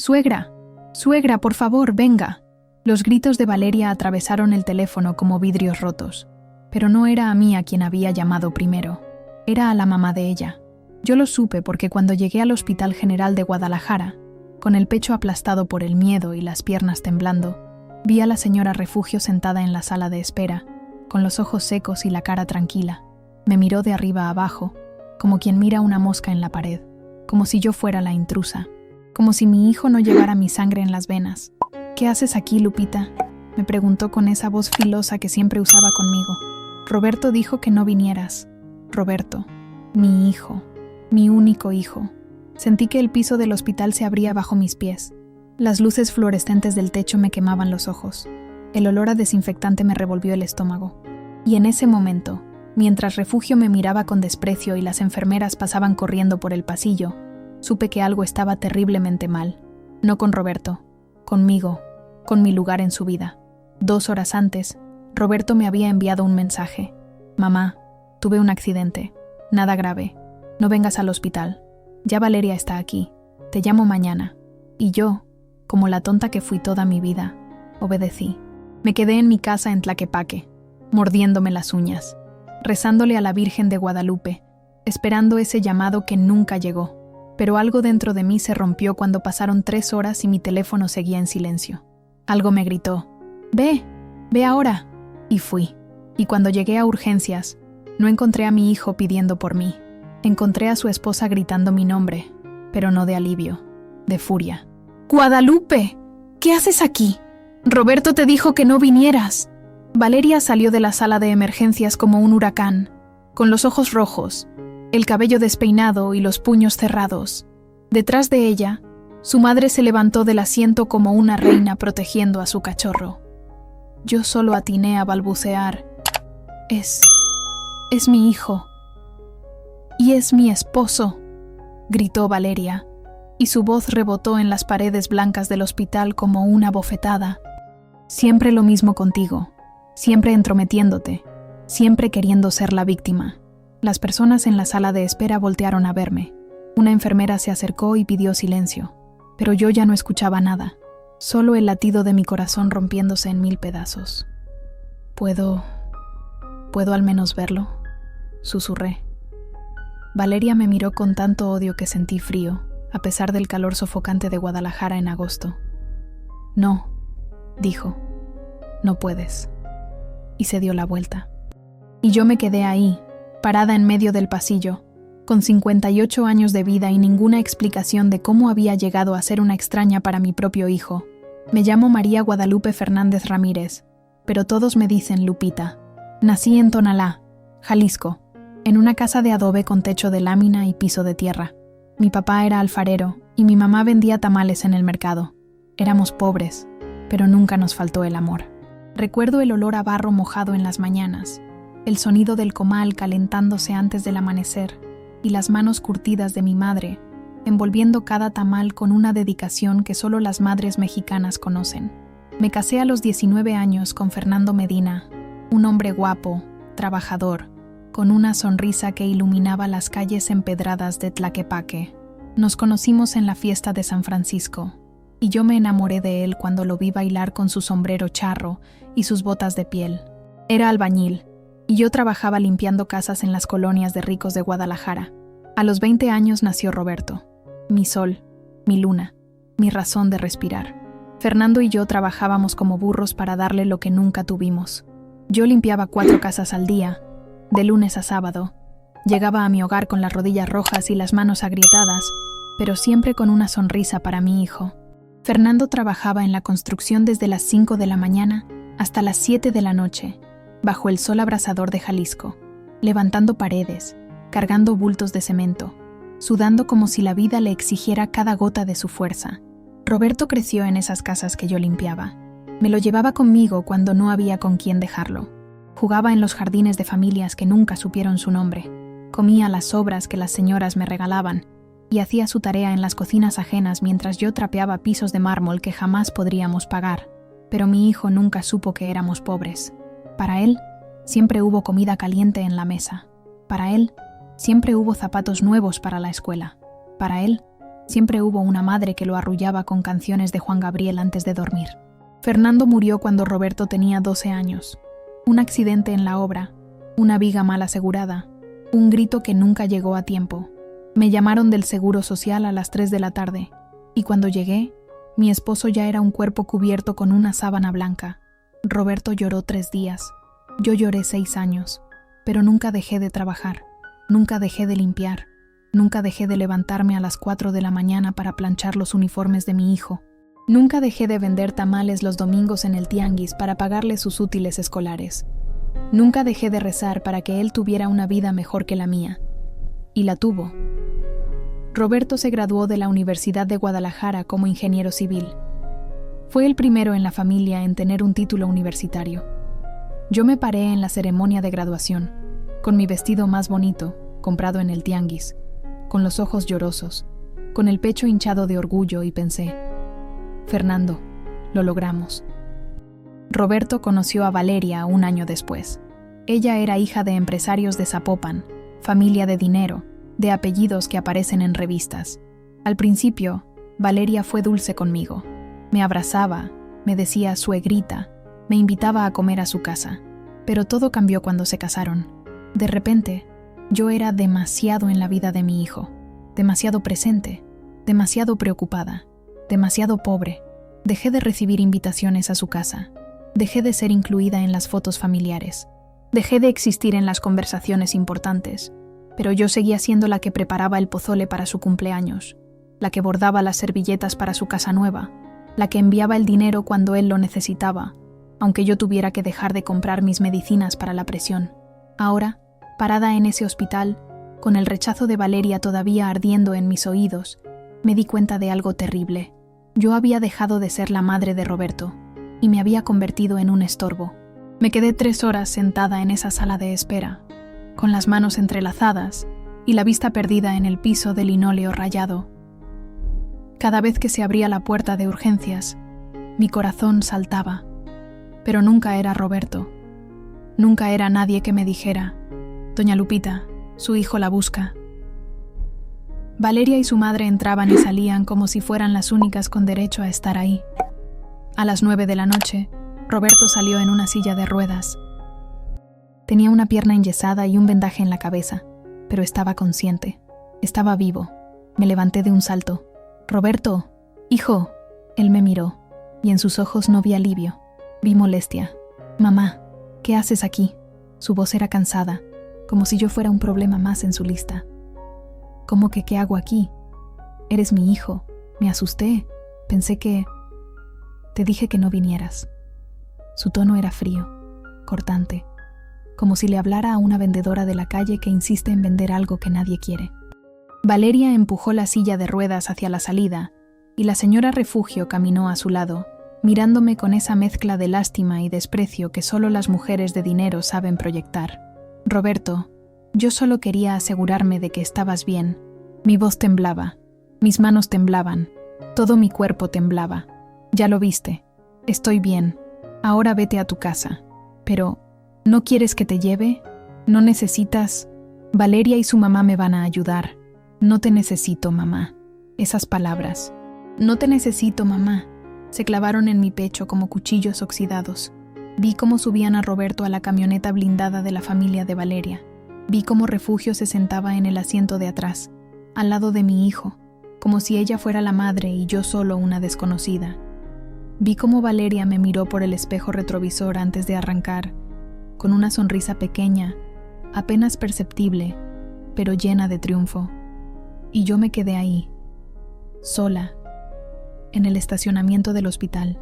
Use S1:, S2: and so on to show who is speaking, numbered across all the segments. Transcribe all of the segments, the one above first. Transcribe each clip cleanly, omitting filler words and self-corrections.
S1: «Suegra, suegra, por favor, venga». Los gritos de Valeria atravesaron el teléfono como vidrios rotos. Pero no era a mí a quien había llamado primero. Era a la mamá de ella. Yo lo supe porque cuando llegué al Hospital General de Guadalajara, con el pecho aplastado por el miedo y las piernas temblando, vi a la señora Refugio sentada en la sala de espera, con los ojos secos y la cara tranquila. Me miró de arriba a abajo, como quien mira una mosca en la pared, como si yo fuera la intrusa, como si mi hijo no llevara mi sangre en las venas. «¿Qué haces aquí, Lupita?», me preguntó con esa voz filosa que siempre usaba conmigo. «Roberto dijo que no vinieras». Roberto, mi hijo, mi único hijo. Sentí que el piso del hospital se abría bajo mis pies. Las luces fluorescentes del techo me quemaban los ojos. El olor a desinfectante me revolvió el estómago. Y en ese momento, mientras Refugio me miraba con desprecio y las enfermeras pasaban corriendo por el pasillo, supe que algo estaba terriblemente mal. No con Roberto, conmigo, con mi lugar en su vida. 2 horas antes, Roberto me había enviado un mensaje. «Mamá, tuve un accidente. Nada grave. No vengas al hospital. Ya Valeria está aquí. Te llamo mañana». Y yo, como la tonta que fui toda mi vida, obedecí. Me quedé en mi casa en Tlaquepaque, mordiéndome las uñas, rezándole a la Virgen de Guadalupe, esperando ese llamado que nunca llegó. Pero algo dentro de mí se rompió cuando pasaron 3 horas y mi teléfono seguía en silencio. Algo me gritó: «Ve, ve ahora». Y fui. Y cuando llegué a urgencias, no encontré a mi hijo pidiendo por mí. Encontré a su esposa gritando mi nombre, pero no de alivio, de furia. «¡Guadalupe! ¿Qué haces aquí? Roberto te dijo que no vinieras». Valeria salió de la sala de emergencias como un huracán, con los ojos rojos, el cabello despeinado y los puños cerrados. Detrás de ella, su madre se levantó del asiento como una reina protegiendo a su cachorro. Yo solo atiné a balbucear: Es mi hijo. Y es mi esposo», gritó Valeria, y su voz rebotó en las paredes blancas del hospital como una bofetada. «Siempre lo mismo contigo, siempre entrometiéndote, siempre queriendo ser la víctima». Las personas en la sala de espera voltearon a verme. Una enfermera se acercó y pidió silencio, pero yo ya no escuchaba nada, solo el latido de mi corazón rompiéndose en 1000 pedazos. ¿Puedo al menos verlo?», susurré. Valeria me miró con tanto odio que sentí frío, a pesar del calor sofocante de Guadalajara en agosto. «No», dijo, «no puedes». Y se dio la vuelta. Y yo me quedé ahí, parada en medio del pasillo, con 58 años de vida y ninguna explicación de cómo había llegado a ser una extraña para mi propio hijo. Me llamo María Guadalupe Fernández Ramírez, pero todos me dicen Lupita. Nací en Tonalá, Jalisco, en una casa de adobe con techo de lámina y piso de tierra. Mi papá era alfarero y mi mamá vendía tamales en el mercado. Éramos pobres, pero nunca nos faltó el amor. Recuerdo el olor a barro mojado en las mañanas, el sonido del comal calentándose antes del amanecer y las manos curtidas de mi madre, envolviendo cada tamal con una dedicación que solo las madres mexicanas conocen. Me casé a los 19 años con Fernando Medina, un hombre guapo, trabajador, con una sonrisa que iluminaba las calles empedradas de Tlaquepaque. Nos conocimos en la fiesta de San Francisco, y yo me enamoré de él cuando lo vi bailar con su sombrero charro y sus botas de piel. Era albañil, y yo trabajaba limpiando casas en las colonias de ricos de Guadalajara. A los 20 años nació Roberto, mi sol, mi luna, mi razón de respirar. Fernando y yo trabajábamos como burros para darle lo que nunca tuvimos. Yo limpiaba 4 casas al día, de lunes a sábado. Llegaba a mi hogar con las rodillas rojas y las manos agrietadas, pero siempre con una sonrisa para mi hijo. Fernando trabajaba en la construcción desde las 5 de la mañana hasta las 7 de la noche, bajo el sol abrasador de Jalisco, levantando paredes, cargando bultos de cemento, sudando como si la vida le exigiera cada gota de su fuerza. Roberto creció en esas casas que yo limpiaba. Me lo llevaba conmigo cuando no había con quién dejarlo. Jugaba en los jardines de familias que nunca supieron su nombre. Comía las sobras que las señoras me regalaban y hacía su tarea en las cocinas ajenas mientras yo trapeaba pisos de mármol que jamás podríamos pagar. Pero mi hijo nunca supo que éramos pobres. Para él, siempre hubo comida caliente en la mesa. Para él, siempre hubo zapatos nuevos para la escuela. Para él, Siempre hubo una madre que lo arrullaba con canciones de Juan Gabriel antes de dormir. Fernando murió cuando Roberto tenía 12 años. Un accidente en la obra, una viga mal asegurada, un grito que nunca llegó a tiempo. Me llamaron del Seguro Social a las 3 de la tarde, y cuando llegué, mi esposo ya era un cuerpo cubierto con una sábana blanca. Roberto lloró 3 días. Yo lloré 6 años, pero nunca dejé de trabajar, nunca dejé de limpiar, nunca dejé de levantarme a las 4 de la mañana para planchar los uniformes de mi hijo. Nunca dejé de vender tamales los domingos en el tianguis para pagarle sus útiles escolares. Nunca dejé de rezar para que él tuviera una vida mejor que la mía. Y la tuvo. Roberto se graduó de la Universidad de Guadalajara como ingeniero civil. Fue el primero en la familia en tener un título universitario. Yo me paré en la ceremonia de graduación, con mi vestido más bonito, comprado en el tianguis, con los ojos llorosos, con el pecho hinchado de orgullo, y pensé: Fernando, lo logramos. Roberto conoció a Valeria un año después. Ella era hija de empresarios de Zapopan, familia de dinero, de apellidos que aparecen en revistas. Al principio, Valeria fue dulce conmigo. Me abrazaba, me decía suegrita, me invitaba a comer a su casa. Pero todo cambió cuando se casaron. De repente, yo era demasiado en la vida de mi hijo, demasiado presente, demasiado preocupada, demasiado pobre. Dejé de recibir invitaciones a su casa. Dejé de ser incluida en las fotos familiares. Dejé de existir en las conversaciones importantes. Pero yo seguía siendo la que preparaba el pozole para su cumpleaños, la que bordaba las servilletas para su casa nueva, la que enviaba el dinero cuando él lo necesitaba, aunque yo tuviera que dejar de comprar mis medicinas para la presión. Ahora, parada en ese hospital, con el rechazo de Valeria todavía ardiendo en mis oídos, me di cuenta de algo terrible. Yo había dejado de ser la madre de Roberto y me había convertido en un estorbo. Me quedé 3 horas sentada en esa sala de espera, con las manos entrelazadas y la vista perdida en el piso de linóleo rayado. Cada vez que se abría la puerta de urgencias, mi corazón saltaba. Pero nunca era Roberto. Nunca era nadie que me dijera: Doña Lupita, su hijo la busca. Valeria y su madre entraban y salían como si fueran las únicas con derecho a estar ahí. A las 9 de la noche, Roberto salió en una silla de ruedas. Tenía una pierna enyesada y un vendaje en la cabeza, pero estaba consciente. Estaba vivo. Me levanté de un salto. «Roberto, hijo». Él me miró, y en sus ojos no vi alivio. Vi molestia. «Mamá, ¿qué haces aquí?». Su voz era cansada, como si yo fuera un problema más en su lista. «¿Cómo que qué hago aquí? Eres mi hijo». Me asusté. Pensé que... «Te dije que no vinieras». Su tono era frío, cortante, como si le hablara a una vendedora de la calle que insiste en vender algo que nadie quiere. Valeria empujó la silla de ruedas hacia la salida y la señora Refugio caminó a su lado, mirándome con esa mezcla de lástima y desprecio que solo las mujeres de dinero saben proyectar. «Roberto, yo solo quería asegurarme de que estabas bien». Mi voz temblaba, mis manos temblaban, todo mi cuerpo temblaba. «Ya lo viste, estoy bien. Ahora vete a tu casa. Pero, ¿no quieres que te lleve? ¿No necesitas? Valeria y su mamá me van a ayudar». «No te necesito, mamá». Esas palabras, «No te necesito, mamá», se clavaron en mi pecho como cuchillos oxidados. Vi cómo subían a Roberto a la camioneta blindada de la familia de Valeria. Vi cómo Refugio se sentaba en el asiento de atrás, al lado de mi hijo, como si ella fuera la madre y yo solo una desconocida. Vi cómo Valeria me miró por el espejo retrovisor antes de arrancar, con una sonrisa pequeña, apenas perceptible, pero llena de triunfo. Y yo me quedé ahí, sola, en el estacionamiento del hospital,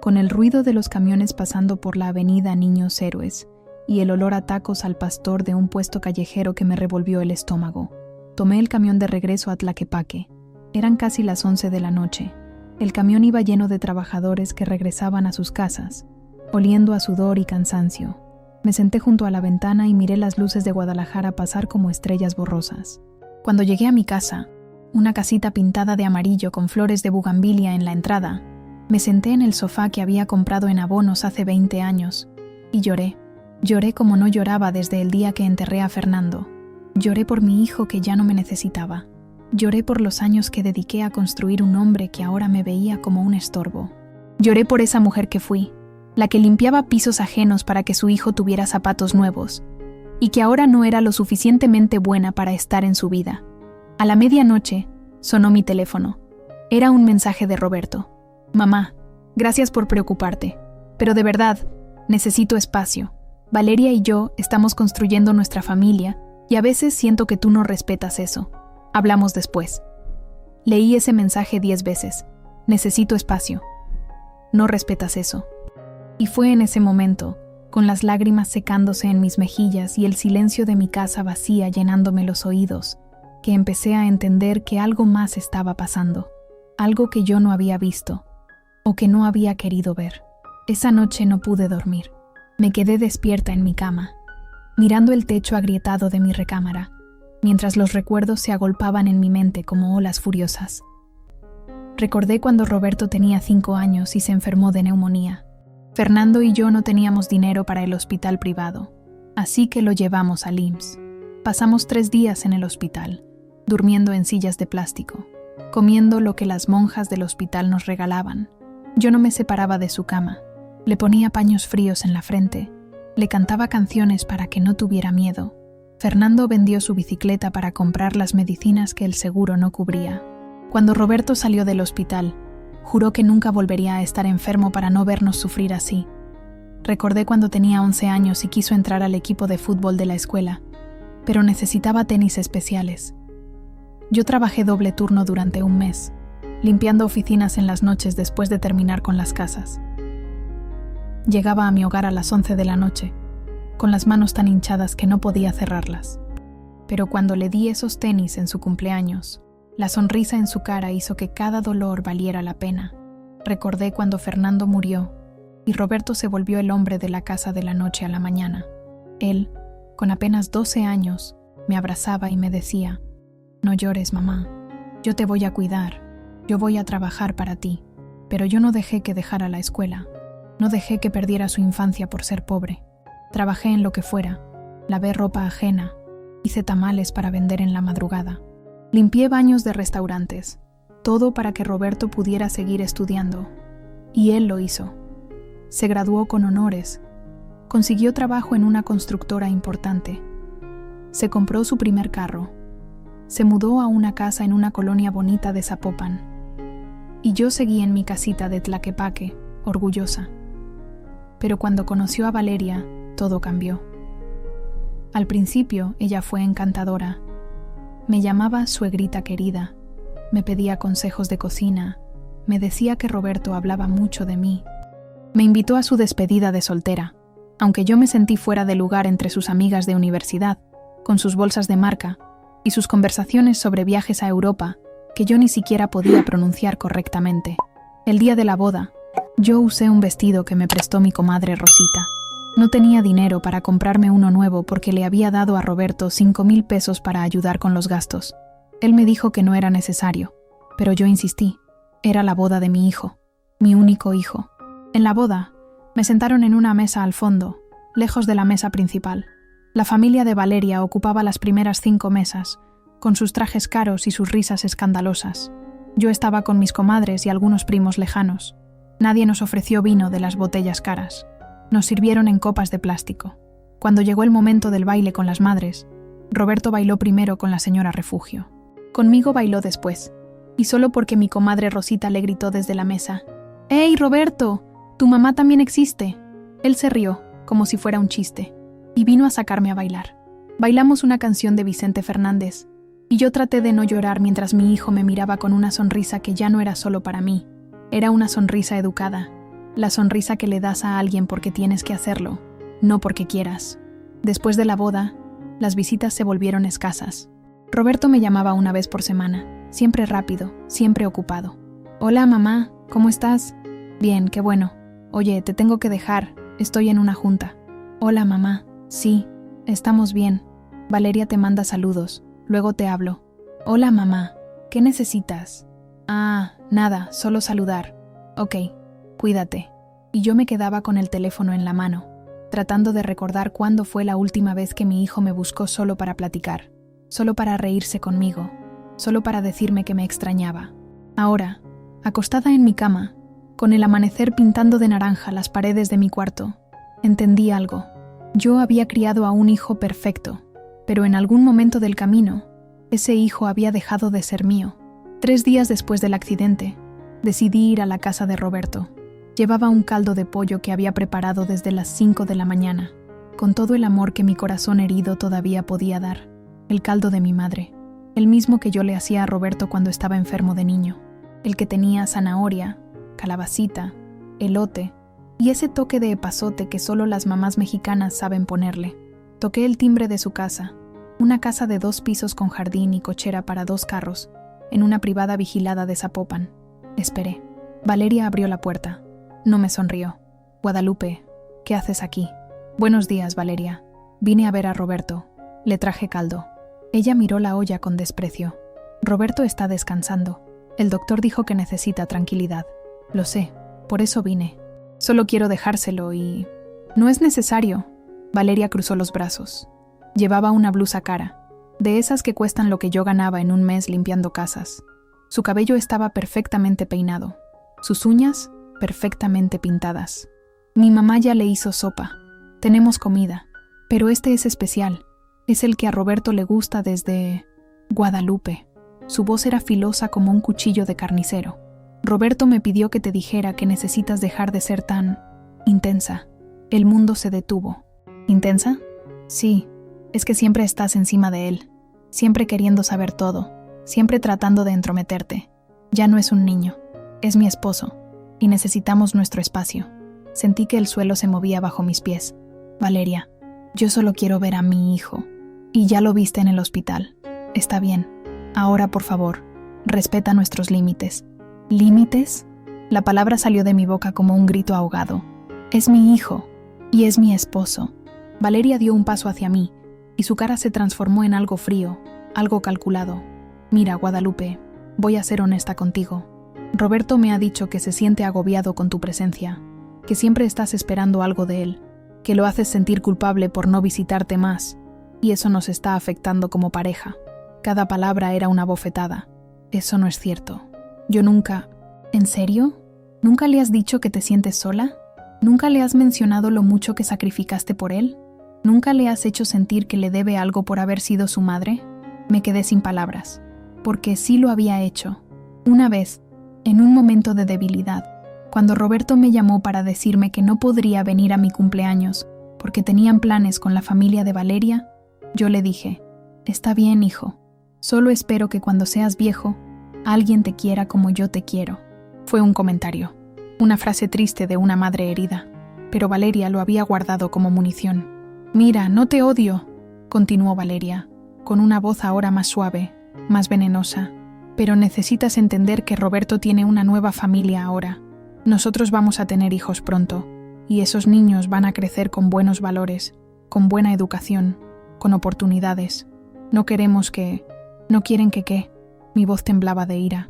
S1: con el ruido de los camiones pasando por la avenida Niños Héroes y el olor a tacos al pastor de un puesto callejero que me revolvió el estómago. Tomé el camión de regreso a Tlaquepaque. Eran casi las 11 de la noche. El camión iba lleno de trabajadores que regresaban a sus casas, oliendo a sudor y cansancio. Me senté junto a la ventana y miré las luces de Guadalajara pasar como estrellas borrosas. Cuando llegué a mi casa, una casita pintada de amarillo con flores de bugambilia en la entrada, me senté en el sofá que había comprado en abonos hace 20 años y lloré. Lloré como no lloraba desde el día que enterré a Fernando. Lloré por mi hijo que ya no me necesitaba. Lloré por los años que dediqué a construir un hombre que ahora me veía como un estorbo. Lloré por esa mujer que fui, la que limpiaba pisos ajenos para que su hijo tuviera zapatos nuevos, y que ahora no era lo suficientemente buena para estar en su vida. A la medianoche, sonó mi teléfono. Era un mensaje de Roberto. Mamá, gracias por preocuparte, pero de verdad, necesito espacio. Valeria y yo estamos construyendo nuestra familia y a veces siento que tú no respetas eso. Hablamos después. Leí ese mensaje 10 veces. Necesito espacio. No respetas eso. Y fue en ese momento, con las lágrimas secándose en mis mejillas y el silencio de mi casa vacía llenándome los oídos, que empecé a entender que algo más estaba pasando. Algo que yo no había visto, o que no había querido ver. Esa noche no pude dormir. Me quedé despierta en mi cama, mirando el techo agrietado de mi recámara, mientras los recuerdos se agolpaban en mi mente como olas furiosas. Recordé cuando Roberto tenía 5 años y se enfermó de neumonía. Fernando y yo no teníamos dinero para el hospital privado, así que lo llevamos al IMSS. Pasamos 3 días en el hospital, durmiendo en sillas de plástico, comiendo lo que las monjas del hospital nos regalaban. Yo no me separaba de su cama, le ponía paños fríos en la frente, le cantaba canciones para que no tuviera miedo. Fernando vendió su bicicleta para comprar las medicinas que el seguro no cubría. Cuando Roberto salió del hospital, juró que nunca volvería a estar enfermo para no vernos sufrir así. Recordé cuando tenía 11 años y quiso entrar al equipo de fútbol de la escuela, pero necesitaba tenis especiales. Yo trabajé doble turno durante un mes, limpiando oficinas en las noches después de terminar con las casas. Llegaba a mi hogar a las 11 de la noche, con las manos tan hinchadas que no podía cerrarlas. Pero cuando le di esos tenis en su cumpleaños, la sonrisa en su cara hizo que cada dolor valiera la pena. Recordé cuando Fernando murió y Roberto se volvió el hombre de la casa de la noche a la mañana. Él, con apenas 12 años, me abrazaba y me decía: «No llores, mamá. Yo te voy a cuidar. Yo voy a trabajar para ti». Pero yo no dejé que dejara la escuela. No dejé que perdiera su infancia por ser pobre. Trabajé en lo que fuera. Lavé ropa ajena. Hice tamales para vender en la madrugada. Limpié baños de restaurantes. Todo para que Roberto pudiera seguir estudiando. Y él lo hizo. Se graduó con honores. Consiguió trabajo en una constructora importante. Se compró su primer carro. Se mudó a una casa en una colonia bonita de Zapopan. Y yo seguí en mi casita de Tlaquepaque, orgullosa. Pero cuando conoció a Valeria, todo cambió. Al principio, ella fue encantadora. Me llamaba suegrita querida, me pedía consejos de cocina, me decía que Roberto hablaba mucho de mí. Me invitó a su despedida de soltera, aunque yo me sentí fuera de lugar entre sus amigas de universidad, con sus bolsas de marca y sus conversaciones sobre viajes a Europa que yo ni siquiera podía pronunciar correctamente. El día de la boda, yo usé un vestido que me prestó mi comadre Rosita. No tenía dinero para comprarme uno nuevo porque le había dado a Roberto 5,000 pesos para ayudar con los gastos. Él me dijo que no era necesario, pero yo insistí. Era la boda de mi hijo, mi único hijo. En la boda, me sentaron en una mesa al fondo, lejos de la mesa principal. La familia de Valeria ocupaba las primeras 5 mesas, con sus trajes caros y sus risas escandalosas. Yo estaba con mis comadres y algunos primos lejanos. Nadie nos ofreció vino de las botellas caras. Nos sirvieron en copas de plástico. Cuando llegó el momento del baile con las madres, Roberto bailó primero con la señora Refugio. Conmigo bailó después, y solo porque mi comadre Rosita le gritó desde la mesa: «¡Hey, Roberto! ¡Tu mamá también existe!». Él se rió, como si fuera un chiste, y vino a sacarme a bailar. Bailamos una canción de Vicente Fernández, y yo traté de no llorar mientras mi hijo me miraba con una sonrisa que ya no era solo para mí. Era una sonrisa educada. La sonrisa que le das a alguien porque tienes que hacerlo, no porque quieras. Después de la boda, las visitas se volvieron escasas. Roberto me llamaba una vez por semana, siempre rápido, siempre ocupado. «Hola, mamá, ¿cómo estás?» «Bien, qué bueno. Oye, te tengo que dejar, estoy en una junta». «Hola, mamá. Sí, estamos bien. Valeria te manda saludos, luego te hablo». «Hola, mamá. ¿Qué necesitas?» «Ah, nada, solo saludar». «Ok. Cuídate». Y yo me quedaba con el teléfono en la mano, tratando de recordar cuándo fue la última vez que mi hijo me buscó solo para platicar, solo para reírse conmigo. solo para decirme que me extrañaba. Ahora, acostada en mi cama, con el amanecer pintando de naranja las paredes de mi cuarto, entendí algo. Yo había criado a un hijo perfecto, pero en algún momento del camino, ese hijo había dejado de ser mío. 3 días después del accidente, decidí ir a la casa de Roberto. Llevaba un caldo de pollo que había preparado desde las 5 de la mañana, con todo el amor que mi corazón herido todavía podía dar. El caldo de mi madre, el mismo que yo le hacía a Roberto cuando estaba enfermo de niño. El que tenía zanahoria, calabacita, elote y ese toque de epazote que solo las mamás mexicanas saben ponerle. Toqué el timbre de su casa, una casa de 2 pisos con jardín y cochera para 2 carros, en una privada vigilada de Zapopan. Esperé. Valeria abrió la puerta. No me sonrió. Guadalupe, ¿qué haces aquí? Buenos días, Valeria. Vine a ver a Roberto. Le traje caldo. Ella miró la olla con desprecio. Roberto está descansando. El doctor dijo que necesita tranquilidad. Lo sé, por eso vine. Solo quiero dejárselo y... No es necesario. Valeria cruzó los brazos. Llevaba una blusa cara, de esas que cuestan lo que yo ganaba en un mes limpiando casas. Su cabello estaba perfectamente peinado. Sus uñas, perfectamente pintadas. Mi mamá ya le hizo sopa. Tenemos comida, pero este es especial. Es el que a Roberto le gusta desde... Guadalupe. Su voz era filosa como un cuchillo de carnicero. Roberto me pidió que te dijera que necesitas dejar de ser tan... intensa. El mundo se detuvo. ¿Intensa? Sí, es que siempre estás encima de él. Siempre queriendo saber todo. Siempre tratando de entrometerte. Ya no es un niño. Es mi esposo. Y necesitamos nuestro espacio. Sentí que el suelo se movía bajo mis pies. Valeria, yo solo quiero ver a mi hijo. Y ya lo viste en el hospital. Está bien. Ahora, por favor, respeta nuestros límites. ¿Límites? La palabra salió de mi boca como un grito ahogado. Es mi hijo. Y es mi esposo. Valeria dio un paso hacia mí, y su cara se transformó en algo frío, algo calculado. Mira, Guadalupe, voy a ser honesta contigo. Roberto me ha dicho que se siente agobiado con tu presencia, que siempre estás esperando algo de él, que lo haces sentir culpable por no visitarte más, y eso nos está afectando como pareja. Cada palabra era una bofetada. Eso no es cierto. Yo nunca... ¿En serio? ¿Nunca le has dicho que te sientes sola? ¿Nunca le has mencionado lo mucho que sacrificaste por él? ¿Nunca le has hecho sentir que le debe algo por haber sido su madre? Me quedé sin palabras, porque sí lo había hecho. Una vez, en un momento de debilidad, cuando Roberto me llamó para decirme que no podría venir a mi cumpleaños porque tenían planes con la familia de Valeria, yo le dije, está bien, hijo, solo espero que cuando seas viejo, alguien te quiera como yo te quiero. Fue un comentario, una frase triste de una madre herida, pero Valeria lo había guardado como munición. Mira, no te odio, continuó Valeria, con una voz ahora más suave, más venenosa, pero necesitas entender que Roberto tiene una nueva familia ahora. Nosotros vamos a tener hijos pronto, y esos niños van a crecer con buenos valores, con buena educación, con oportunidades. No queremos que... ¿No quieren que qué? Mi voz temblaba de ira.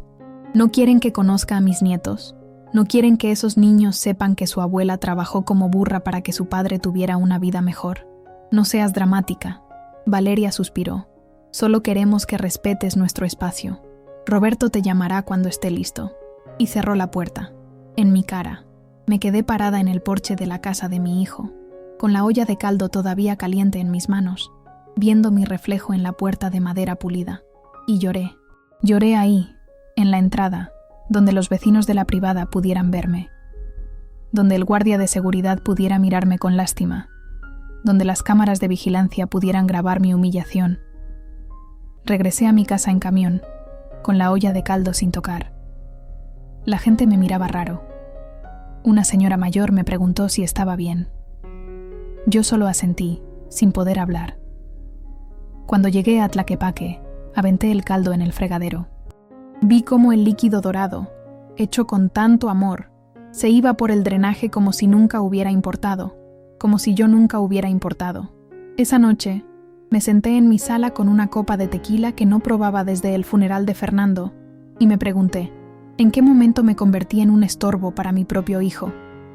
S1: No quieren que conozca a mis nietos. No quieren que esos niños sepan que su abuela trabajó como burra para que su padre tuviera una vida mejor. No seas dramática. Valeria suspiró. Solo queremos que respetes nuestro espacio. Roberto te llamará cuando esté listo. Y cerró la puerta. En mi cara. Me quedé parada en el porche de la casa de mi hijo, con la olla de caldo todavía caliente en mis manos, viendo mi reflejo en la puerta de madera pulida. Y lloré. Lloré ahí, en la entrada, donde los vecinos de la privada pudieran verme, donde el guardia de seguridad pudiera mirarme con lástima, donde las cámaras de vigilancia pudieran grabar mi humillación. Regresé a mi casa en camión, con la olla de caldo sin tocar. La gente me miraba raro. Una señora mayor me preguntó si estaba bien. Yo solo asentí, sin poder hablar. Cuando llegué a Tlaquepaque, aventé el caldo en el fregadero. Vi cómo el líquido dorado, hecho con tanto amor, se iba por el drenaje como si nunca hubiera importado, como si yo nunca hubiera importado. Esa noche, me senté en mi sala con una copa de tequila que no probaba desde el funeral de Fernando, y me pregunté, ¿en qué momento me convertí en un estorbo para mi propio hijo?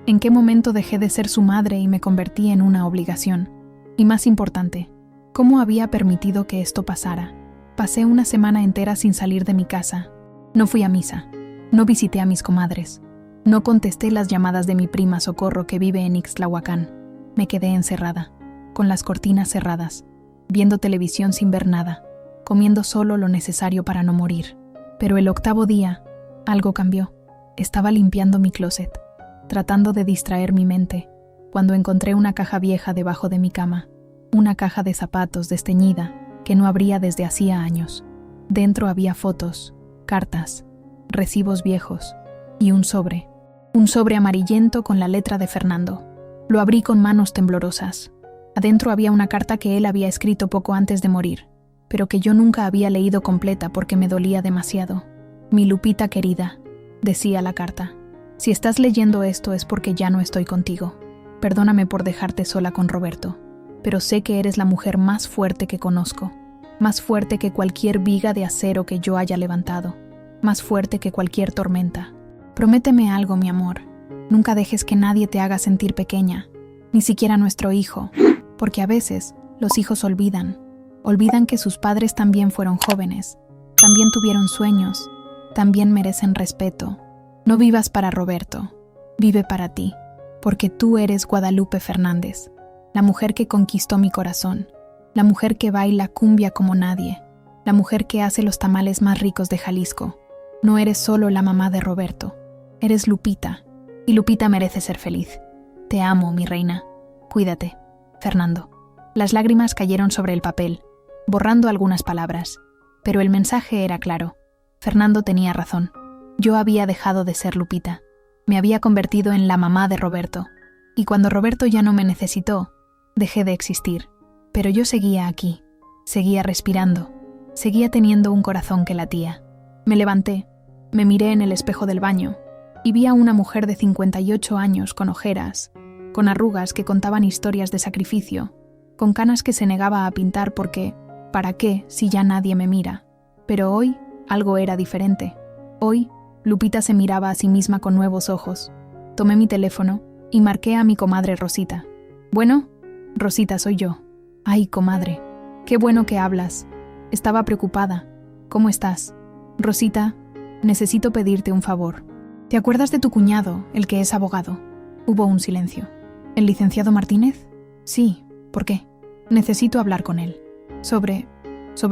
S1: ¿En qué momento dejé de ser su madre y me convertí en una obligación? Y más importante, ¿cómo había permitido que esto pasara? Pasé una semana entera sin salir de mi casa. No fui a misa. No visité a mis comadres. No contesté las llamadas de mi prima Socorro que vive en Ixtlahuacán. Me quedé encerrada, con las cortinas cerradas, viendo televisión sin ver nada, comiendo solo lo necesario para no morir. Pero el 8º día, algo cambió. Estaba limpiando mi closet, tratando de distraer mi mente, cuando encontré una caja vieja debajo de mi cama, una caja de zapatos desteñida que no abría desde hacía años. Dentro había fotos, cartas, recibos viejos y un sobre amarillento con la letra de Fernando. Lo abrí con manos temblorosas. Adentro había una carta que él había escrito poco antes de morir, pero que yo nunca había leído completa porque me dolía demasiado. Mi Lupita querida, decía la carta, si estás leyendo esto es porque ya no estoy contigo. Perdóname por dejarte sola con Roberto, pero sé que eres la mujer más fuerte que conozco, más fuerte que cualquier viga de acero que yo haya levantado, más fuerte que cualquier tormenta. Prométeme algo, mi amor. Nunca dejes que nadie te haga sentir pequeña, ni siquiera nuestro hijo, porque a veces los hijos olvidan que sus padres también fueron jóvenes, también tuvieron sueños, también merecen respeto. No vivas para Roberto, vive para ti, porque tú eres Guadalupe Fernández, la mujer que conquistó mi corazón, la mujer que baila cumbia como nadie, la mujer que hace los tamales más ricos de Jalisco. No eres solo la mamá de Roberto, eres Lupita, y Lupita merece ser feliz. Te amo, mi reina. Cuídate, Fernando. Las lágrimas cayeron sobre el papel, borrando algunas palabras, pero el mensaje era claro. Fernando tenía razón. Yo había dejado de ser Lupita. Me había convertido en la mamá de Roberto, y cuando Roberto ya no me necesitó, dejé de existir. Pero yo seguía aquí, seguía respirando, seguía teniendo un corazón que latía. Me levanté, me miré en el espejo del baño y vi a una mujer de 58 años con ojeras, con arrugas que contaban historias de sacrificio, con canas que se negaba a pintar porque, ¿para qué si ya nadie me mira? Pero hoy algo era diferente. Hoy Lupita se miraba a sí misma con nuevos ojos. Tomé mi teléfono y marqué a mi comadre Rosita. Bueno, Rosita, soy yo. Ay, comadre, qué bueno que hablas. Estaba preocupada. ¿Cómo estás? Rosita, necesito pedirte un favor. ¿Te acuerdas de tu cuñado, el que es abogado? Hubo un silencio. ¿El licenciado Martínez? Sí, ¿por qué? Necesito hablar con él. Sobre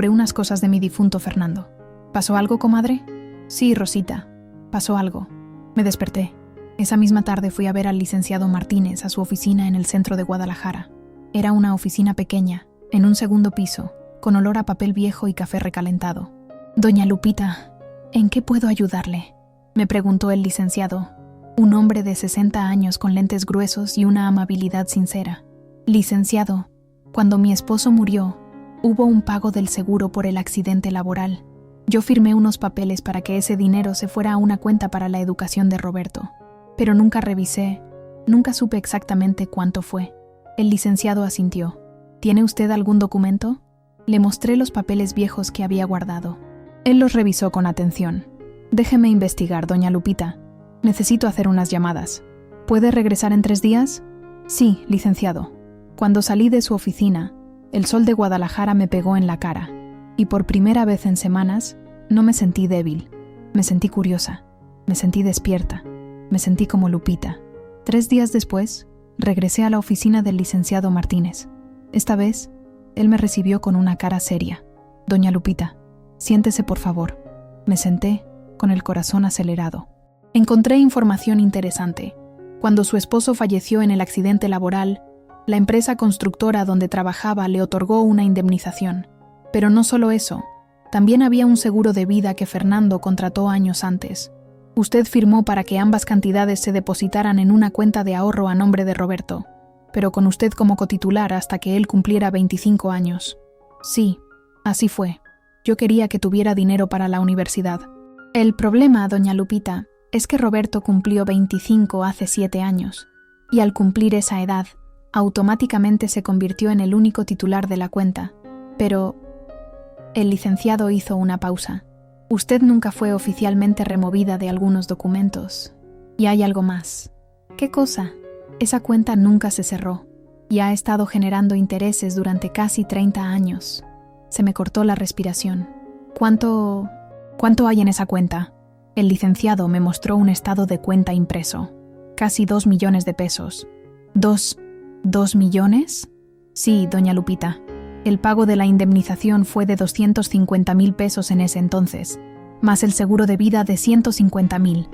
S1: unas cosas de mi difunto Fernando. ¿Pasó algo, comadre? Sí, Rosita, pasó algo. Me desperté. Esa misma tarde fui a ver al licenciado Martínez a su oficina en el centro de Guadalajara. Era una oficina pequeña, en un 2º piso, con olor a papel viejo y café recalentado. Doña Lupita, ¿en qué puedo ayudarle?, me preguntó el licenciado, un hombre de 60 años con lentes gruesos y una amabilidad sincera. Licenciado, cuando mi esposo murió, hubo un pago del seguro por el accidente laboral. Yo firmé unos papeles para que ese dinero se fuera a una cuenta para la educación de Roberto, pero nunca revisé, nunca supe exactamente cuánto fue. El licenciado asintió. ¿Tiene usted algún documento? Le mostré los papeles viejos que había guardado. Él los revisó con atención. Déjeme investigar, doña Lupita. Necesito hacer unas llamadas. ¿Puede regresar en 3 días? Sí, licenciado. Cuando salí de su oficina, el sol de Guadalajara me pegó en la cara, y por primera vez en semanas no me sentí débil. Me sentí curiosa, me sentí despierta, me sentí como Lupita. 3 días después, regresé a la oficina del licenciado Martínez. Esta vez, él me recibió con una cara seria. Doña Lupita, siéntese por favor. Me senté, con el corazón acelerado. Encontré información interesante. Cuando su esposo falleció en el accidente laboral, la empresa constructora donde trabajaba le otorgó una indemnización. Pero no solo eso, también había un seguro de vida que Fernando contrató años antes. Usted firmó para que ambas cantidades se depositaran en una cuenta de ahorro a nombre de Roberto, pero con usted como cotitular hasta que él cumpliera 25 años. Sí, así fue. Yo quería que tuviera dinero para la universidad. El problema, doña Lupita, es que Roberto cumplió 25 hace 7 años, y al cumplir esa edad, automáticamente se convirtió en el único titular de la cuenta. Pero el licenciado hizo una pausa. Usted nunca fue oficialmente removida de algunos documentos. Y hay algo más. ¿Qué cosa? Esa cuenta nunca se cerró, y ha estado generando intereses durante casi 30 años. Se me cortó la respiración. ¿Cuánto hay en esa cuenta? El licenciado me mostró un estado de cuenta impreso. Casi 2 millones de pesos. ¿2 millones? Sí, doña Lupita. El pago de la indemnización fue de 250.000 pesos en ese entonces, más el seguro de vida de 150.000.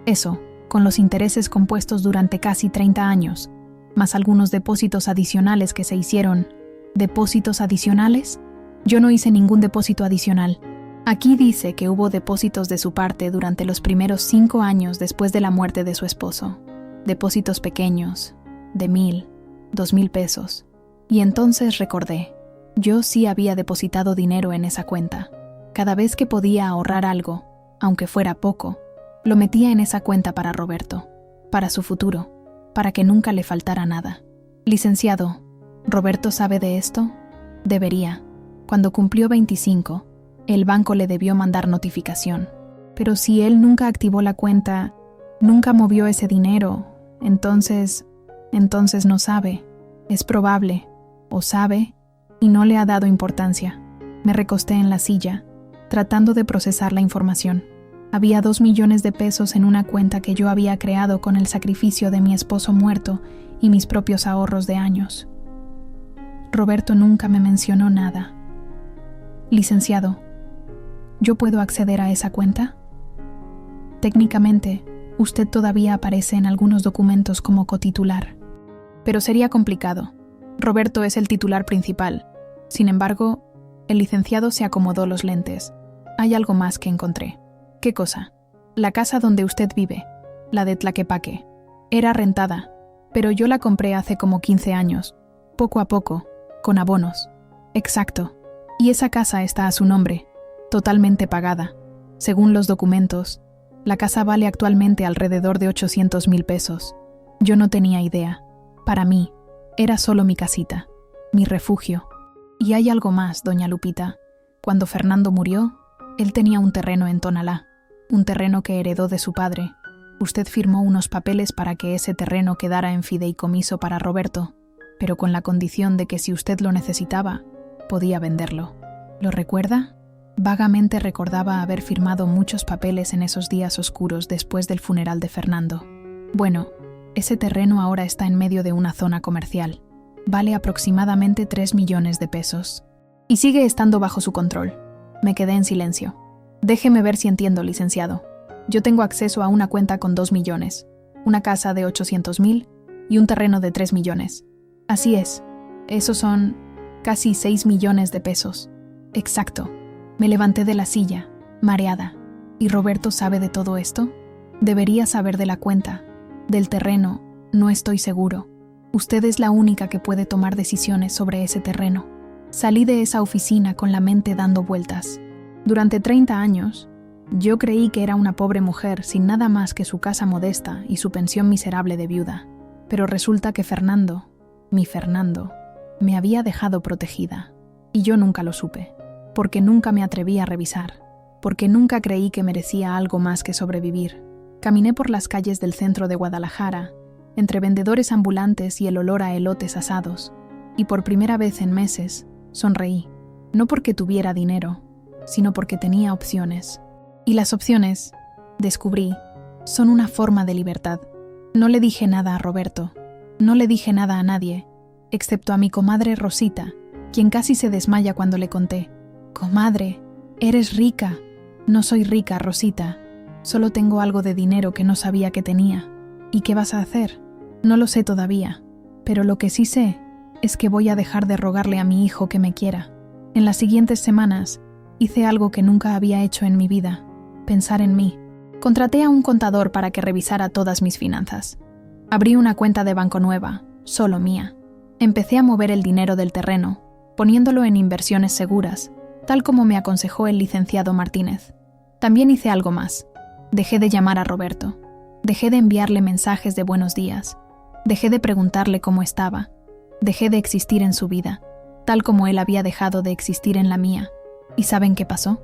S1: Eso, con los intereses compuestos durante casi 30 años, más algunos depósitos adicionales que se hicieron. ¿Depósitos adicionales? Yo no hice ningún depósito adicional. Aquí dice que hubo depósitos de su parte durante los primeros 5 años después de la muerte de su esposo. Depósitos pequeños, de 1,000, 2,000 pesos. Y entonces recordé, yo sí había depositado dinero en esa cuenta. Cada vez que podía ahorrar algo, aunque fuera poco, lo metía en esa cuenta para Roberto, para su futuro, para que nunca le faltara nada. Licenciado, ¿Roberto sabe de esto? Debería. Cuando cumplió 25, el banco le debió mandar notificación. Pero si él nunca activó la cuenta, nunca movió ese dinero, entonces no sabe. Es probable, o sabe, y no le ha dado importancia. Me recosté en la silla, tratando de procesar la información. Había 2 millones de pesos en una cuenta que yo había creado con el sacrificio de mi esposo muerto y mis propios ahorros de años. Roberto nunca me mencionó nada. Licenciado, ¿yo puedo acceder a esa cuenta? Técnicamente, usted todavía aparece en algunos documentos como cotitular. Pero sería complicado. Roberto es el titular principal. Sin embargo, el licenciado se acomodó los lentes. Hay algo más que encontré. ¿Qué cosa? La casa donde usted vive, la de Tlaquepaque, era rentada, pero yo la compré hace como 15 años, poco a poco, con abonos. Exacto. Y esa casa está a su nombre, totalmente pagada. Según los documentos, la casa vale actualmente alrededor de 800,000 pesos. Yo no tenía idea. Para mí, era solo mi casita, mi refugio. Y hay algo más, doña Lupita. Cuando Fernando murió, él tenía un terreno en Tonalá, un terreno que heredó de su padre. Usted firmó unos papeles para que ese terreno quedara en fideicomiso para Roberto, pero con la condición de que si usted lo necesitaba, podía venderlo. ¿Lo recuerda? Vagamente recordaba haber firmado muchos papeles en esos días oscuros después del funeral de Fernando. Bueno, ese terreno ahora está en medio de una zona comercial. Vale aproximadamente 3 millones de pesos. Y sigue estando bajo su control. Me quedé en silencio. Déjeme ver si entiendo, licenciado. Yo tengo acceso a una cuenta con 2 millones, una casa de 800,000 y un terreno de 3 millones. Así es. Esos son casi 6 millones de pesos. Exacto. Me levanté de la silla, mareada. ¿Y Roberto sabe de todo esto? Debería saber de la cuenta. Del terreno, no estoy seguro. Usted es la única que puede tomar decisiones sobre ese terreno. Salí de esa oficina con la mente dando vueltas. Durante 30 años, yo creí que era una pobre mujer sin nada más que su casa modesta y su pensión miserable de viuda. Pero resulta que Fernando, mi Fernando, me había dejado protegida. Y yo nunca lo supe, porque nunca me atreví a revisar, porque nunca creí que merecía algo más que sobrevivir. Caminé por las calles del centro de Guadalajara, entre vendedores ambulantes y el olor a elotes asados, y por primera vez en meses, sonreí, no porque tuviera dinero, sino porque tenía opciones. Y las opciones, descubrí, son una forma de libertad. No le dije nada a Roberto, no le dije nada a nadie, excepto a mi comadre Rosita, quien casi se desmaya cuando le conté. «Comadre, eres rica». «No soy rica, Rosita. Solo tengo algo de dinero que no sabía que tenía». «¿Y qué vas a hacer?» «No lo sé todavía, pero lo que sí sé es que voy a dejar de rogarle a mi hijo que me quiera. En las siguientes semanas hice algo que nunca había hecho en mi vida, pensar en mí. Contraté a un contador para que revisara todas mis finanzas. Abrí una cuenta de banco nueva, solo mía. Empecé a mover el dinero del terreno, poniéndolo en inversiones seguras, tal como me aconsejó el licenciado Martínez. También hice algo más. Dejé de llamar a Roberto. Dejé de enviarle mensajes de buenos días. Dejé de preguntarle cómo estaba. Dejé de existir en su vida, tal como él había dejado de existir en la mía. ¿Y saben qué pasó?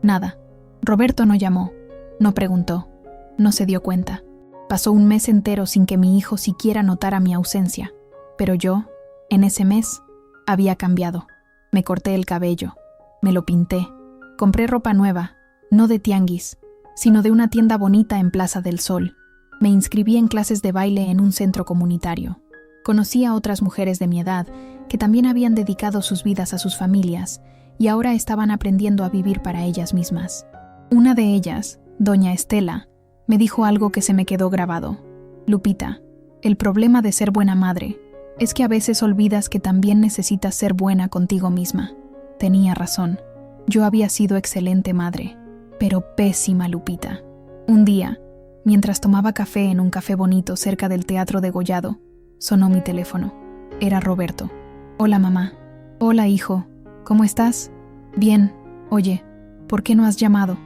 S1: Nada. Roberto no llamó, no preguntó, no se dio cuenta. Pasó un mes entero sin que mi hijo siquiera notara mi ausencia. Pero yo, en ese mes, había cambiado. Me corté el cabello, me lo pinté, Compré ropa nueva, no de tianguis, sino de una tienda bonita en Plaza del Sol. Me inscribí en clases de baile en un centro comunitario. Conocí a otras mujeres de mi edad que también habían dedicado sus vidas a sus familias y ahora estaban aprendiendo a vivir para ellas mismas. Una de ellas, doña Estela, me dijo algo que se me quedó grabado. Lupita, el problema de ser buena madre es que a veces olvidas que también necesitas ser buena contigo misma. Tenía razón. Yo había sido excelente madre, pero pésima Lupita. Un día, mientras tomaba café en un café bonito cerca del Teatro Degollado, sonó mi teléfono. Era Roberto. Hola, mamá. Hola, hijo. ¿Cómo estás? Bien. Oye, ¿por qué no has llamado?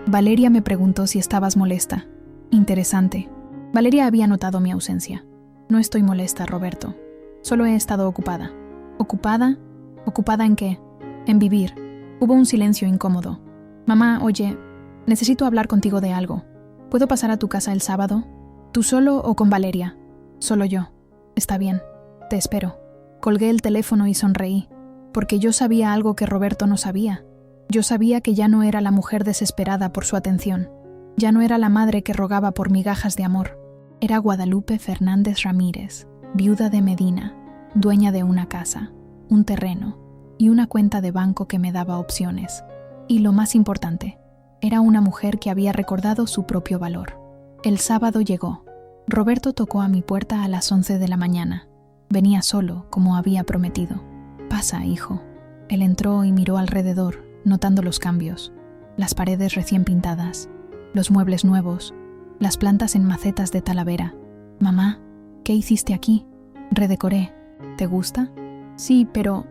S1: Valeria me preguntó si estabas molesta. Interesante. Valeria había notado mi ausencia. No estoy molesta, Roberto. Solo he estado ocupada. ¿Ocupada? ¿Ocupada en qué? En vivir. Hubo un silencio incómodo. Mamá, oye, necesito hablar contigo de algo. ¿Puedo pasar a tu casa el sábado? ¿Tú solo o con Valeria? Solo yo. Está bien. Te espero. Colgué el teléfono y sonreí, porque yo sabía algo que Roberto no sabía. Yo sabía que ya no era la mujer desesperada por su atención. Ya no era la madre que rogaba por migajas de amor. Era Guadalupe Fernández Ramírez, viuda de Medina, dueña de una casa, un terreno y una cuenta de banco que me daba opciones. Y lo más importante, era una mujer que había recordado su propio valor. El sábado llegó. Roberto tocó a mi puerta a las 11 de la mañana. Venía solo, como había prometido. Pasa, hijo. Él entró y miró alrededor, notando los cambios. Las paredes recién pintadas, los muebles nuevos, las plantas en macetas de talavera. Mamá, ¿qué hiciste aquí? Redecoré. ¿Te gusta? Sí, pero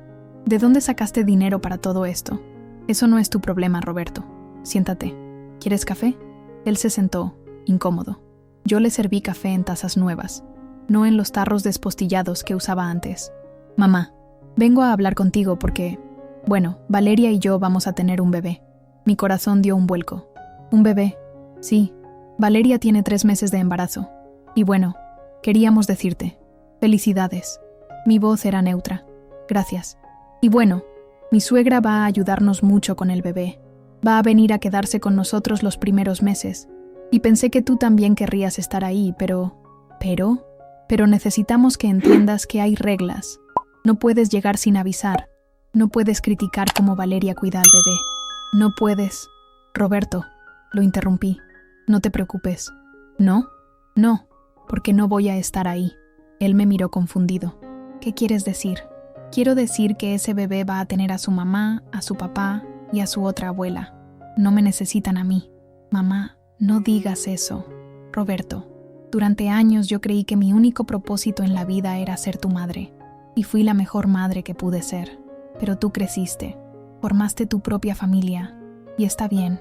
S1: ¿de dónde sacaste dinero para todo esto? Eso no es tu problema, Roberto. Siéntate. ¿Quieres café? Él se sentó, incómodo. Yo le serví café en tazas nuevas, no en los tarros despostillados que usaba antes. Mamá, vengo a hablar contigo porque, bueno, Valeria y yo vamos a tener un bebé. Mi corazón dio un vuelco. ¿Un bebé? Sí. Valeria tiene 3 meses de embarazo. Y bueno, queríamos decirte, felicidades. Mi voz era neutra. Gracias. Y bueno, mi suegra va a ayudarnos mucho con el bebé. Va a venir a quedarse con nosotros los primeros meses. Y pensé que tú también querrías estar ahí, pero necesitamos que entiendas que hay reglas. No puedes llegar sin avisar. No puedes criticar cómo Valeria cuida al bebé. No puedes. Roberto, lo interrumpí. No te preocupes. ¿No? No, porque no voy a estar ahí. Él me miró confundido. ¿Qué quieres decir? Quiero decir que ese bebé va a tener a su mamá, a su papá y a su otra abuela. No me necesitan a mí. Mamá, no digas eso. Roberto, durante años yo creí que mi único propósito en la vida era ser tu madre. Y fui la mejor madre que pude ser. Pero tú creciste, formaste tu propia familia. Y está bien,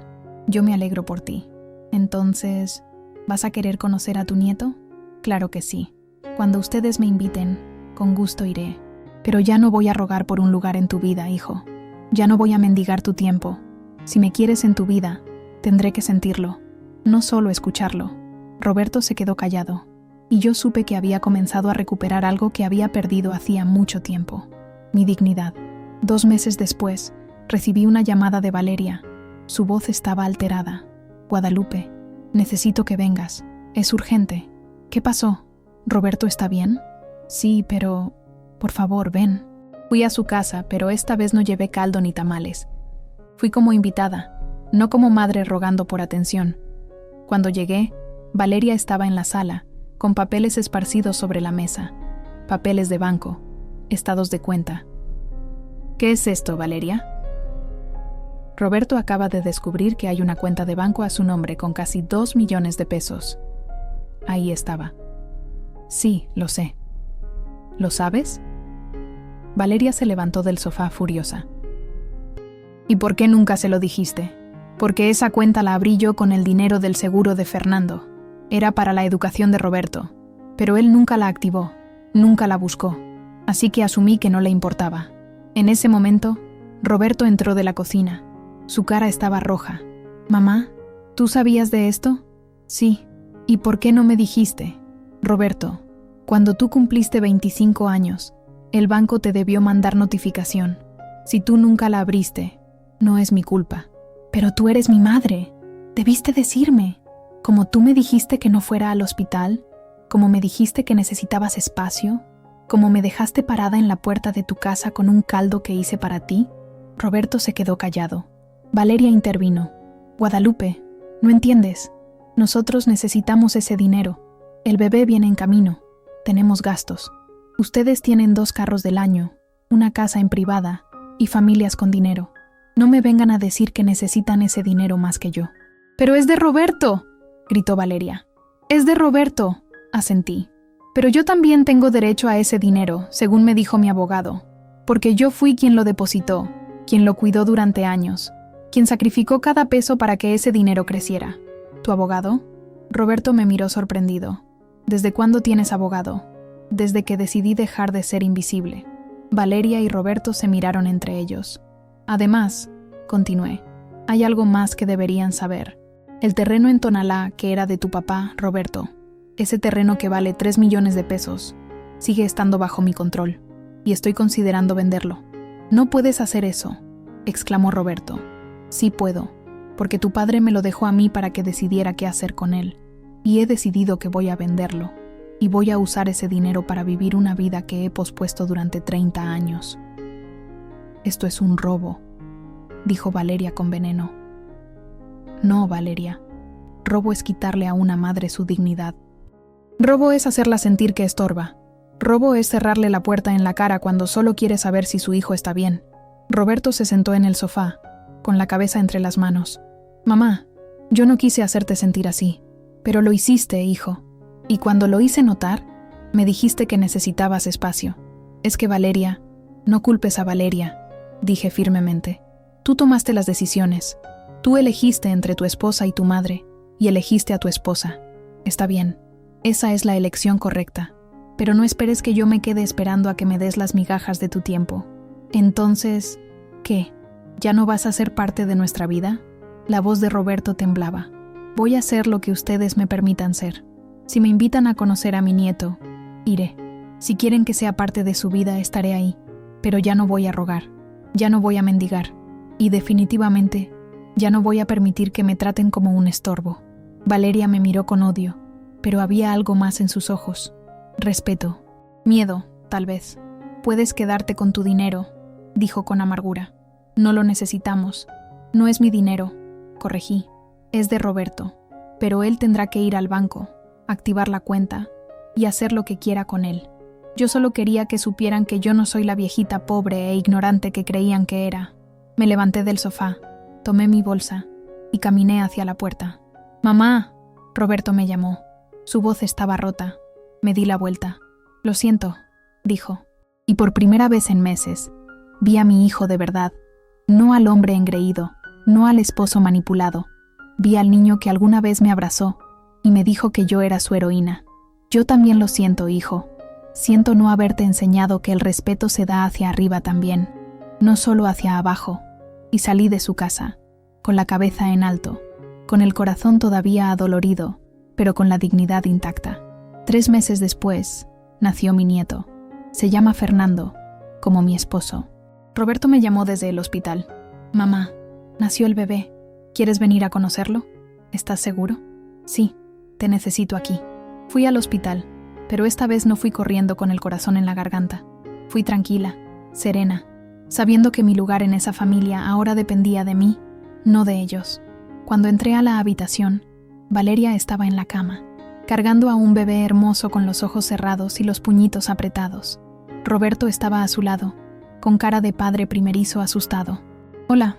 S1: yo me alegro por ti. Entonces, ¿vas a querer conocer a tu nieto? Claro que sí. Cuando ustedes me inviten, con gusto iré. Pero ya no voy a rogar por un lugar en tu vida, hijo. Ya no voy a mendigar tu tiempo. Si me quieres en tu vida, tendré que sentirlo. No solo escucharlo. Roberto se quedó callado, y yo supe que había comenzado a recuperar algo que había perdido hacía mucho tiempo. Mi dignidad. 2 meses después, recibí una llamada de Valeria. Su voz estaba alterada. Guadalupe, necesito que vengas. Es urgente. ¿Qué pasó? ¿Roberto está bien? Sí, pero por favor, ven. Fui a su casa, pero esta vez no llevé caldo ni tamales. Fui como invitada, no como madre rogando por atención. Cuando llegué, Valeria estaba en la sala, con papeles esparcidos sobre la mesa, papeles de banco, estados de cuenta. ¿Qué es esto, Valeria? Roberto acaba de descubrir que hay una cuenta de banco a su nombre con casi 2 millones de pesos. Ahí estaba. Sí, lo sé. ¿Lo sabes? Valeria se levantó del sofá furiosa. ¿Y por qué nunca se lo dijiste? Porque esa cuenta la abrí yo con el dinero del seguro de Fernando. Era para la educación de Roberto, pero él nunca la activó, nunca la buscó, así que asumí que no le importaba. En ese momento, Roberto entró de la cocina. Su cara estaba roja. «Mamá, ¿tú sabías de esto?» «Sí». «¿Y por qué no me dijiste?» «Roberto, cuando tú cumpliste 25 años, el banco te debió mandar notificación. Si tú nunca la abriste, no es mi culpa. Pero tú eres mi madre. Debiste decirme. Como tú me dijiste que no fuera al hospital, como me dijiste que necesitabas espacio, como me dejaste parada en la puerta de tu casa con un caldo que hice para ti. Roberto se quedó callado. Valeria intervino. Guadalupe, no entiendes. Nosotros necesitamos ese dinero. El bebé viene en camino. Tenemos gastos. Ustedes tienen 2 carros del año, una casa en privada y familias con dinero. No me vengan a decir que necesitan ese dinero más que yo. ¡Pero es de Roberto!, gritó Valeria. Es de Roberto, asentí. Pero yo también tengo derecho a ese dinero, según me dijo mi abogado, porque yo fui quien lo depositó, quien lo cuidó durante años, quien sacrificó cada peso para que ese dinero creciera. ¿Tu abogado? Roberto me miró sorprendido. ¿Desde cuándo tienes abogado? Desde que decidí dejar de ser invisible. Valeria y Roberto se miraron entre ellos. Además, continué, hay algo más que deberían saber. El terreno en Tonalá, que era de tu papá, Roberto, ese terreno que vale 3 millones de pesos, sigue estando bajo mi control, y estoy considerando venderlo. No puedes hacer eso, exclamó Roberto. Sí puedo, porque tu padre me lo dejó a mí para que decidiera qué hacer con él, y he decidido que voy a venderlo, y voy a usar ese dinero para vivir una vida que he pospuesto durante 30 años. Esto es un robo, dijo Valeria con veneno. No, Valeria. Robo es quitarle a una madre su dignidad. Robo es hacerla sentir que estorba. Robo es cerrarle la puerta en la cara cuando solo quiere saber si su hijo está bien. Roberto se sentó en el sofá, con la cabeza entre las manos. Mamá, yo no quise hacerte sentir así, pero lo hiciste, hijo. Y cuando lo hice notar, me dijiste que necesitabas espacio. Es que Valeria, no culpes a Valeria, dije firmemente. Tú tomaste las decisiones. Tú elegiste entre tu esposa y tu madre, y elegiste a tu esposa. Está bien, esa es la elección correcta, pero no esperes que yo me quede esperando a que me des las migajas de tu tiempo. Entonces, ¿qué? ¿Ya no vas a ser parte de nuestra vida? La voz de Roberto temblaba. Voy a hacer lo que ustedes me permitan ser. Si me invitan a conocer a mi nieto, iré. Si quieren que sea parte de su vida, estaré ahí. Pero ya no voy a rogar, ya no voy a mendigar. Y definitivamente, ya no voy a permitir que me traten como un estorbo. Valeria me miró con odio, pero había algo más en sus ojos. Respeto. Miedo, tal vez. Puedes quedarte con tu dinero, dijo con amargura. No lo necesitamos. No es mi dinero, corregí. Es de Roberto, pero él tendrá que ir al banco, activar la cuenta y hacer lo que quiera con él. Yo solo quería que supieran que yo no soy la viejita pobre e ignorante que creían que era. Me levanté del sofá, tomé mi bolsa y caminé hacia la puerta. «Mamá», Roberto me llamó. Su voz estaba rota. Me di la vuelta. «Lo siento», dijo. Y por primera vez en meses, vi a mi hijo de verdad. No al hombre engreído, no al esposo manipulado. Vi al niño que alguna vez me abrazó y me dijo que yo era su heroína. Yo también lo siento, hijo. Siento no haberte enseñado que el respeto se da hacia arriba también, no solo hacia abajo. Y salí de su casa, con la cabeza en alto, con el corazón todavía adolorido, pero con la dignidad intacta. 3 meses después, nació mi nieto. Se llama Fernando, como mi esposo. Roberto me llamó desde el hospital. «Mamá, nació el bebé. ¿Quieres venir a conocerlo? ¿Estás seguro?» «Sí, te necesito aquí». Fui al hospital, pero esta vez no fui corriendo con el corazón en la garganta. Fui tranquila, serena, sabiendo que mi lugar en esa familia ahora dependía de mí, no de ellos. Cuando entré a la habitación, Valeria estaba en la cama, cargando a un bebé hermoso con los ojos cerrados y los puñitos apretados. Roberto estaba a su lado, con cara de padre primerizo asustado. «Hola»,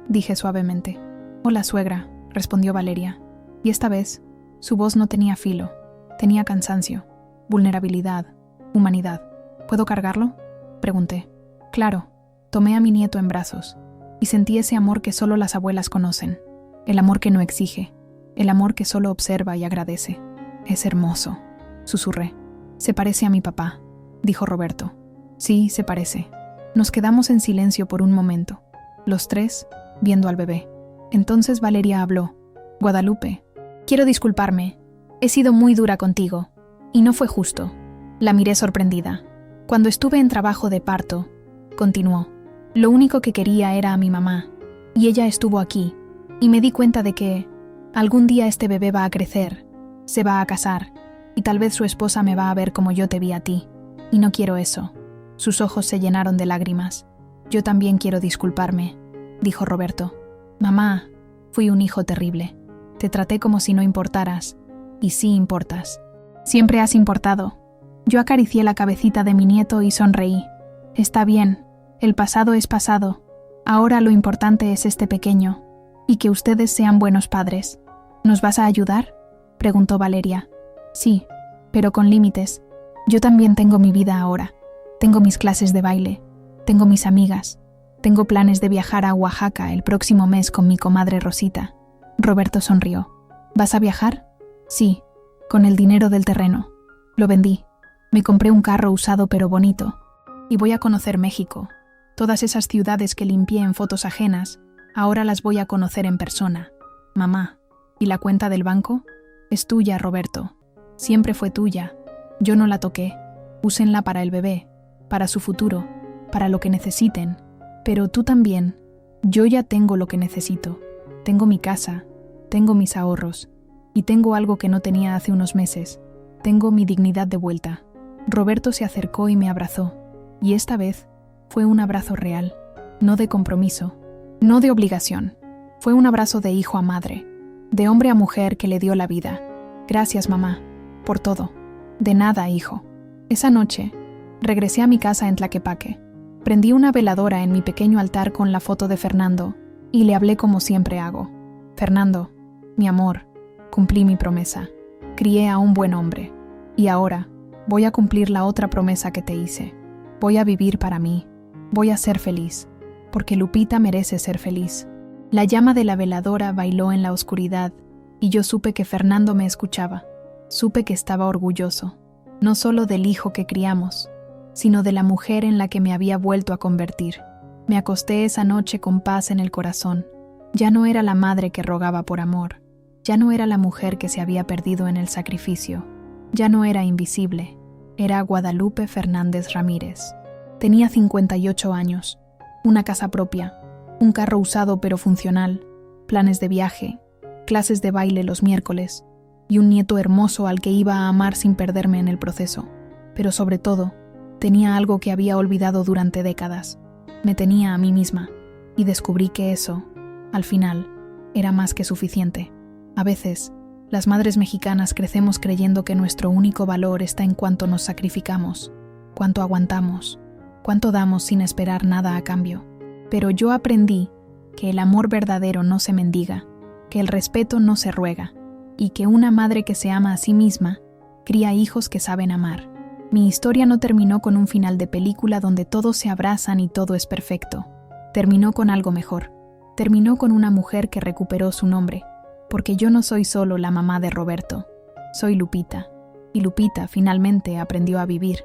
S1: dije suavemente. «Hola, suegra», respondió Valeria. Y esta vez, su voz no tenía filo, tenía cansancio, vulnerabilidad, humanidad. «¿Puedo cargarlo?», pregunté. «Claro». Tomé a mi nieto en brazos y sentí ese amor que solo las abuelas conocen, el amor que no exige, el amor que solo observa y agradece. «Es hermoso», susurré. «Se parece a mi papá», dijo Roberto. «Sí, se parece». Nos quedamos en silencio por un momento, los 3 viendo al bebé. Entonces Valeria habló. «Guadalupe, quiero disculparme. He sido muy dura contigo, y no fue justo». La miré sorprendida. «Cuando estuve en trabajo de parto», continuó, «lo único que quería era a mi mamá, y ella estuvo aquí, Y me di cuenta de que algún día este bebé va a crecer, se va a casar, y tal vez su esposa me va a ver como yo te vi a ti. Y no quiero eso. Sus ojos se llenaron de lágrimas. Yo también quiero disculparme, dijo Roberto. Mamá, fui un hijo terrible. Te traté como si no importaras. Y sí importas. Siempre has importado. Yo acaricié la cabecita de mi nieto y sonreí. Está bien, el pasado es pasado. Ahora lo importante es este pequeño, y que ustedes sean buenos padres. ¿Nos vas a ayudar?, preguntó Valeria. Sí, pero con límites. Yo también tengo mi vida ahora. Tengo mis clases de baile. Tengo mis amigas. Tengo planes de viajar a Oaxaca el próximo mes con mi comadre Rosita. Roberto sonrió. ¿Vas a viajar? Sí, con el dinero del terreno. Lo vendí. Me compré un carro usado pero bonito. Y voy a conocer México. Todas esas ciudades que limpié en fotos ajenas, ahora las voy a conocer en persona. Mamá, ¿y la cuenta del banco? Es tuya, Roberto. Siempre fue tuya. Yo no la toqué. Úsenla para el bebé, para su futuro, para lo que necesiten. Pero tú también. Yo ya tengo lo que necesito. Tengo mi casa, tengo mis ahorros, y tengo algo que no tenía hace unos meses. Tengo mi dignidad de vuelta. Roberto se acercó y me abrazó. Y esta vez fue un abrazo real, no de compromiso, no de obligación. Fue un abrazo de hijo a madre, de hombre a mujer que le dio la vida. Gracias, mamá, por todo. De nada, hijo. Esa noche, regresé a mi casa en Tlaquepaque. Prendí una veladora en mi pequeño altar con la foto de Fernando y le hablé como siempre hago. Fernando, mi amor, cumplí mi promesa. Crié a un buen hombre. Y ahora voy a cumplir la otra promesa que te hice. Voy a vivir para mí. Voy a ser feliz. Porque Lupita merece ser feliz. La llama de la veladora bailó en la oscuridad y yo supe que Fernando me escuchaba. Supe que estaba orgulloso, no solo del hijo que criamos, sino de la mujer en la que me había vuelto a convertir. Me acosté esa noche con paz en el corazón. Ya no era la madre que rogaba por amor. Ya no era la mujer que se había perdido en el sacrificio. Ya no era invisible. Era Guadalupe Fernández Ramírez. Tenía 58 años, una casa propia, un carro usado pero funcional, planes de viaje, clases de baile los miércoles y un nieto hermoso al que iba a amar sin perderme en el proceso. Pero sobre todo, tenía algo que había olvidado durante décadas. Me tenía a mí misma y descubrí que eso, al final, era más que suficiente. A veces, las madres mexicanas crecemos creyendo que nuestro único valor está en cuánto nos sacrificamos, cuánto aguantamos, cuánto damos sin esperar nada a cambio. Pero yo aprendí que el amor verdadero no se mendiga, que el respeto no se ruega, y que una madre que se ama a sí misma cría hijos que saben amar. Mi historia no terminó con un final de película donde todos se abrazan y todo es perfecto. Terminó con algo mejor. Terminó con una mujer que recuperó su nombre, porque yo no soy solo la mamá de Roberto, soy Lupita, y Lupita finalmente aprendió a vivir.